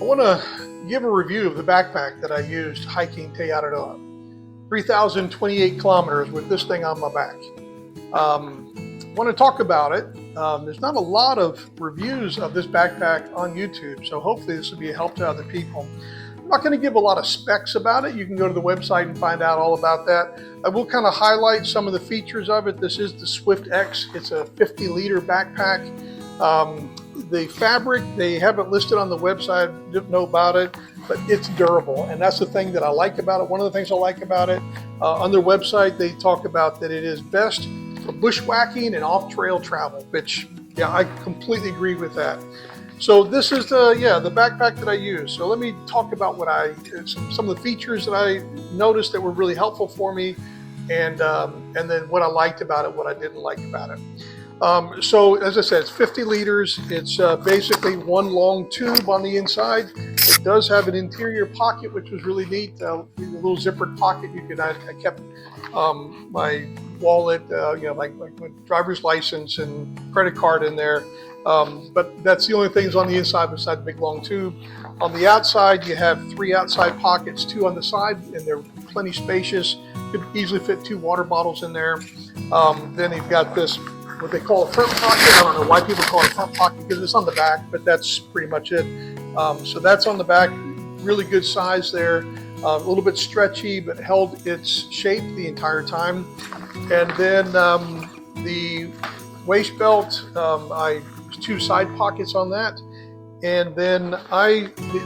I want to give a review of the backpack that I used hiking Te Araroa. 3,028 kilometers with this thing on my back. I want to talk about it. There's not a lot of reviews of this backpack on YouTube, so hopefully this will be a help to other people. I'm not going to give a lot of specs about it. You can go to the website and find out all about that. I will kind of highlight some of the features of it. This is the Swift X. It's a 50-liter backpack. The fabric, they haven't listed on the website, didn't know about it, but it's durable, and that's the thing that I like about it. One of the things I like about it, on their website, they talk about that it is best for bushwhacking and off-trail travel, which, yeah, I completely agree with that. So this is the backpack that I use. So let me talk about some of the features that I noticed that were really helpful for me, and then what I liked about it, what I didn't like about it. So as I said, it's 50 liters. It's basically one long tube on the inside. It does have an interior pocket, which was really neat. A little zippered pocket. I kept my wallet, like my driver's license and credit card in there. But that's the only things on the inside besides the big long tube. On the outside, you have 3 outside pockets, 2 on the side, and they're plenty spacious. You could easily fit 2 water bottles in there. Then you've got this, what they call a front pocket. I don't know why people call it a front pocket because it's on the back, but that's pretty much it. So that's on the back, really good size there. A little bit stretchy, but held its shape the entire time. And then the waist belt, there's 2 side pockets on that. And then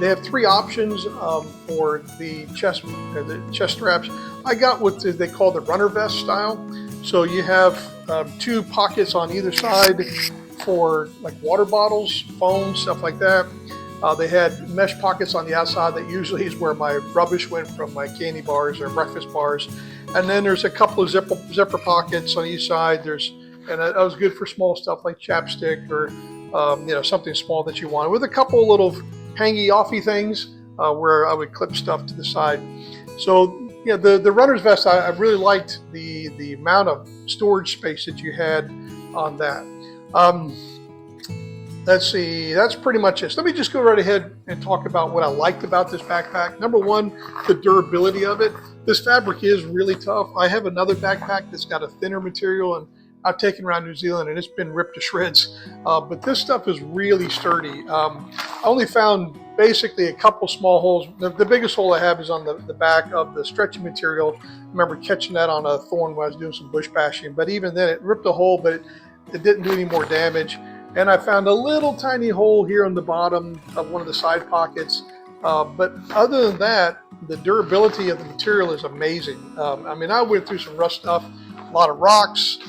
they have 3 options for the chest straps. I got what they call the runner vest style. So you have 2 pockets on either side for like water bottles, phones, stuff like that. They had mesh pockets on the outside that usually is where my rubbish went from my candy bars or breakfast bars. And then there's a couple of zipper pockets on each side. And that was good for small stuff like chapstick or something small that you want, with a couple of little hangy offy things where I would clip stuff to the side. So yeah, the runner's vest, I really liked the amount of storage space that you had on that. Let's see, that's pretty much it. So let me just go right ahead and talk about what I liked about this backpack. Number one, the durability of it. This fabric is really tough. I have another backpack that's got a thinner material, and I've taken around New Zealand and it's been ripped to shreds. But this stuff is really sturdy. I only found basically a couple small holes. The biggest hole I have is on the back of the stretchy material. I remember catching that on a thorn when I was doing some bush bashing. But even then, it ripped a hole, but it didn't do any more damage. And I found a little tiny hole here on the bottom of one of the side pockets. But other than that, the durability of the material is amazing. I went through some rough stuff, a lot of rocks,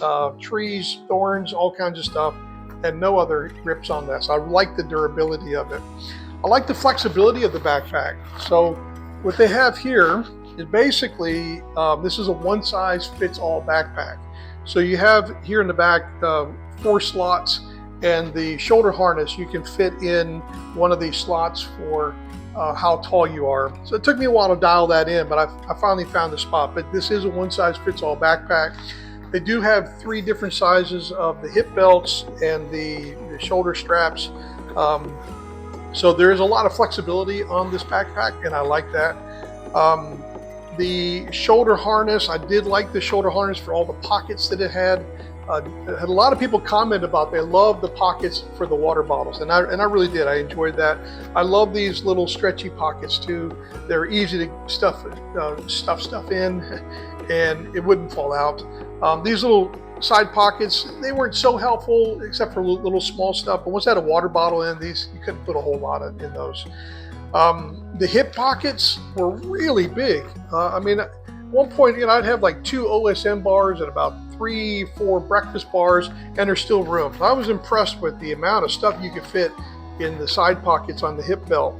trees, thorns, all kinds of stuff, and no other rips on this. I like the durability of it. I like the flexibility of the backpack. So what they have here is basically, this is a one-size-fits-all backpack. So you have here in the back 4 slots, and the shoulder harness, you can fit in one of these slots for how tall you are. So it took me a while to dial that in, but I finally found the spot. But this is a one-size-fits-all backpack. They do have 3 different sizes of the hip belts and the shoulder straps. So there is a lot of flexibility on this backpack, and I like that. The shoulder harness, I did like the shoulder harness for all the pockets that it had. Had a lot of people comment about they love the pockets for the water bottles, and I really did. I enjoyed that. I love these little stretchy pockets too. They're easy to stuff stuff in, and it wouldn't fall out. These little side pockets, they weren't so helpful except for little small stuff. But once I had a water bottle in these, you couldn't put a whole lot in those. The hip pockets were really big. At one point, I'd have like 2 OSM bars and about 3-4 breakfast bars, and there's still room. I was impressed with the amount of stuff you could fit in the side pockets on the hip belt.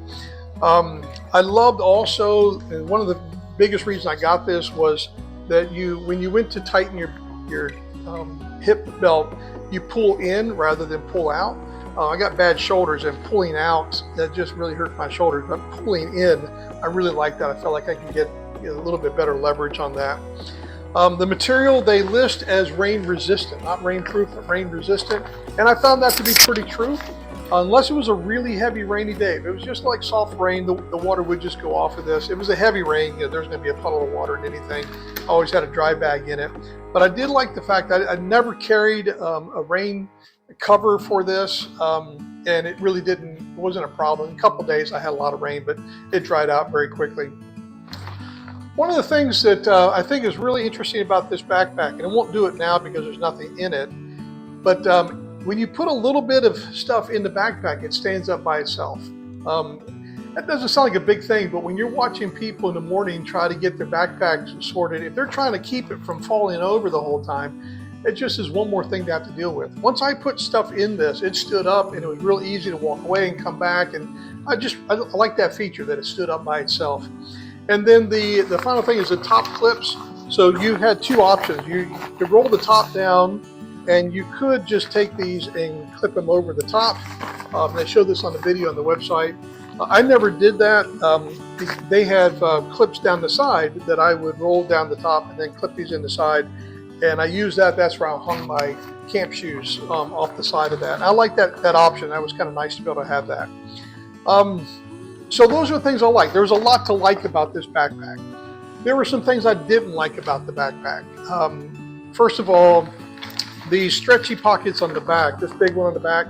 I loved also, and one of the biggest reasons I got this was that when you went to tighten your hip belt, you pull in rather than pull out. I got bad shoulders, and pulling out, that just really hurt my shoulders. But pulling in, I really liked that. I felt like I could get a little bit better leverage on that. The material they list as rain resistant, not rainproof, but rain resistant. And I found that to be pretty true. unless it was a really heavy rainy day. If it was just like soft rain, the water would just go off of this. It was a heavy rain, you know, there's going to be a puddle of water in anything. I always had a dry bag in it. But I did like the fact that I never carried a rain cover for this, and it really wasn't a problem. In a couple of days I had a lot of rain, but it dried out very quickly. One of the things that I think is really interesting about this backpack, and I won't do it now because there's nothing in it, but when you put a little bit of stuff in the backpack, it stands up by itself. That doesn't sound like a big thing, but when you're watching people in the morning try to get their backpacks sorted, if they're trying to keep it from falling over the whole time, it just is one more thing to have to deal with. Once I put stuff in this, it stood up and it was real easy to walk away and come back. And I like that feature that it stood up by itself. And then the final thing is the top clips. So you had two options. You could roll the top down, and you could just take these and clip them over the top. They showed this on the video on the website. I never did that. They have clips down the side that I would roll down the top and then clip these in the side. And I use that. That's where I hung my camp shoes off the side of that. And I like that option. That was kind of nice to be able to have that. So those are the things I like. There was a lot to like about this backpack. There were some things I didn't like about the backpack. First of all, the stretchy pockets on the back, this big one on the back,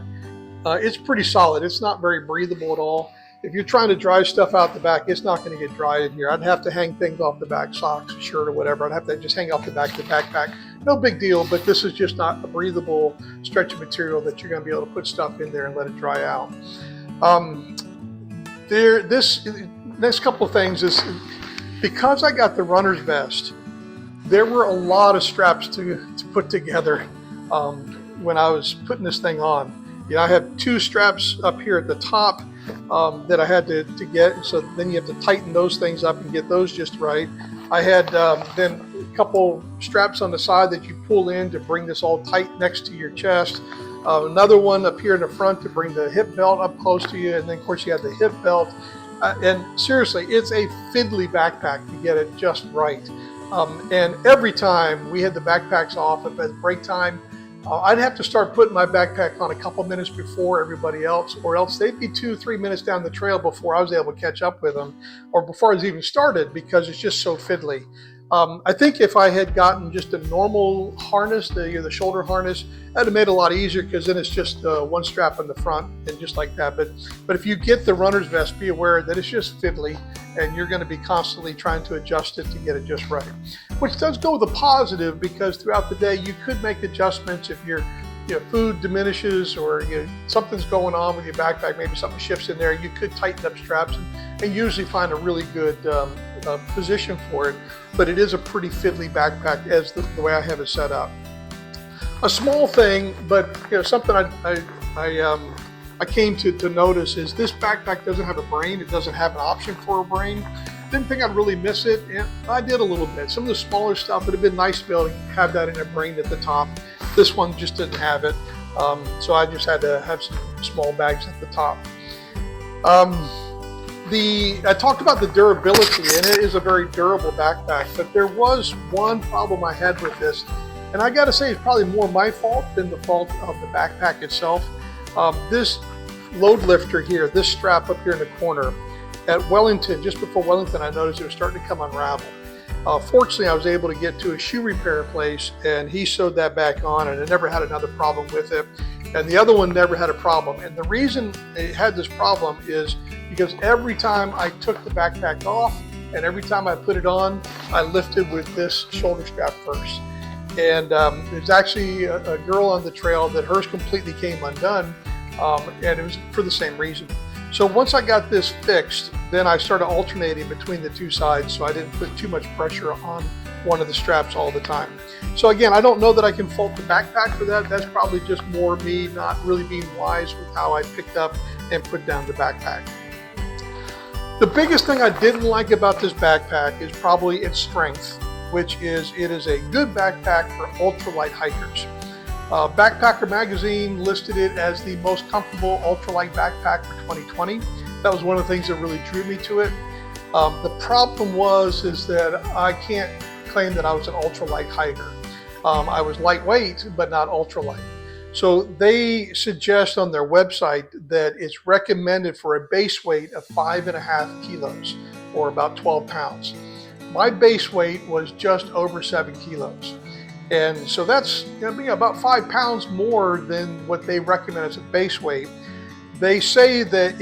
it's pretty solid. It's not very breathable at all. If you're trying to dry stuff out the back, it's not going to get dry in here. I'd have to hang things off the back, socks, a shirt, or whatever. I'd have to just hang off the back of the backpack. No big deal, but this is just not a breathable stretchy material that you're going to be able to put stuff in there and let it dry out. This next couple of things is, because I got the runner's vest, there were a lot of straps to put together when I was putting this thing on. You know, I had two straps up here at the top that I had to get, so then you have to tighten those things up and get those just right. I had then a couple straps on the side that you pull in to bring this all tight next to your chest. Another one up here in the front to bring the hip belt up close to you, and then of course you have the hip belt. And seriously, it's a fiddly backpack to get it just right. And every time we had the backpacks off at break time, I'd have to start putting my backpack on a couple minutes before everybody else, or else they'd be 2-3 minutes down the trail before I was able to catch up with them, or before I was even started, because it's just so fiddly. I think if I had gotten just a normal harness, the shoulder harness, that'd have made it a lot easier, because then it's just one strap on the front and just like that. But if you get the runner's vest, be aware that it's just fiddly, and you're going to be constantly trying to adjust it to get it just right. Which does go with a positive, because throughout the day you could make adjustments if your food diminishes, or something's going on with your backpack, maybe something shifts in there. You could tighten up straps and usually find a really good position for it. But it is a pretty fiddly backpack as the way I have it set up. A small thing, but something I came to notice is this backpack doesn't have a brain. It doesn't have an option for a brain. Didn't think I'd really miss it, and I did a little bit. Some of the smaller stuff would have been nice to be able to have that in a brain at the top. This one just didn't have it, so I just had to have some small bags at the top. I talked about the durability, and it is a very durable backpack, but there was one problem I had with this, and I gotta say it's probably more my fault than the fault of the backpack itself. This load lifter here, this strap up here in the corner, at Wellington, just before Wellington, I noticed it was starting to come unravel. Fortunately, I was able to get to a shoe repair place, and he sewed that back on, and I never had another problem with it. And the other one never had a problem. And the reason it had this problem is because every time I took the backpack off and every time I put it on, I lifted with this shoulder strap first. And there's actually a girl on the trail that hers completely came undone, and it was for the same reason. So once I got this fixed, then I started alternating between the two sides, so I didn't put too much pressure on one of the straps all the time. So again, I don't know that I can fault the backpack for that. That's probably just more me not really being wise with how I picked up and put down the backpack. The biggest thing I didn't like about this backpack is probably its strength, which is it is a good backpack for ultralight hikers. Backpacker magazine listed it as the most comfortable ultralight backpack for 2020. That was one of the things that really drew me to it. The problem is that I can't claim that I was an ultralight hiker. I was lightweight, but not ultralight. So they suggest on their website that it's recommended for a base weight of 5.5 kilos, or about 12 pounds. My base weight was just over 7 kilos. And so that's going to be about 5 pounds more than what they recommend as a base weight. They say that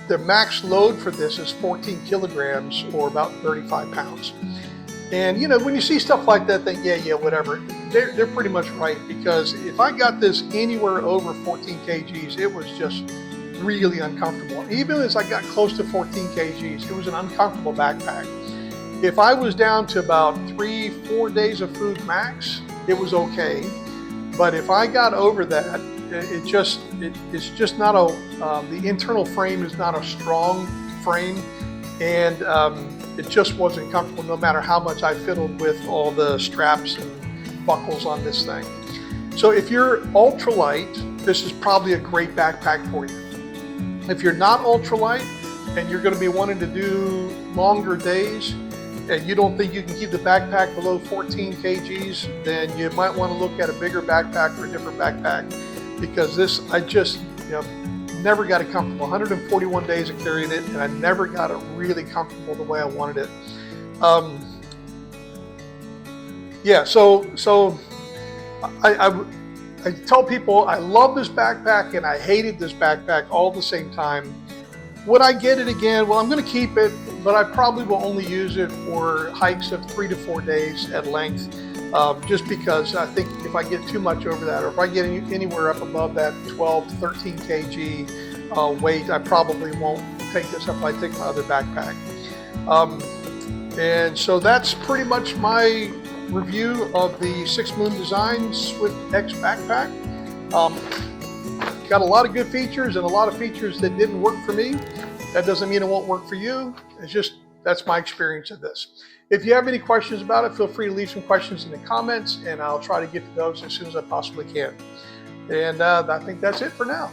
the max load for this is 14 kilograms, or about 35 pounds. And when you see stuff like that, think, yeah, whatever. They're pretty much right, because if I got this anywhere over 14 kgs, it was just really uncomfortable. Even as I got close to 14 kgs, it was an uncomfortable backpack. If I was down to about 3-4 days of food max, it was okay. But if I got over that, it's just not the internal frame is not a strong frame, and it just wasn't comfortable no matter how much I fiddled with all the straps and buckles on this thing. So if you're ultralight, this is probably a great backpack for you. If you're not ultralight and you're going to be wanting to do longer days, and you don't think you can keep the backpack below 14 kgs, then you might want to look at a bigger backpack or a different backpack, because this, I just never got it comfortable. 141 days of carrying it, and I never got it really comfortable the way I wanted it. So I tell people I love this backpack and I hated this backpack all at the same time. Would I get it again? Well, I'm going to keep it, but I probably will only use it for hikes of 3 to 4 days at length, just because I think if I get too much over that, or if I get anywhere up above that 12 to 13 kg weight, I probably won't take this up. I take my other backpack. And so that's pretty much my review of the 6 Moon Design Swift X backpack. Got a lot of good features and a lot of features that didn't work for me. That doesn't mean it won't work for you. It's just, that's my experience of this. If you have any questions about it, feel free to leave some questions in the comments, and I'll try to get to those as soon as I possibly can. And I think that's it for now.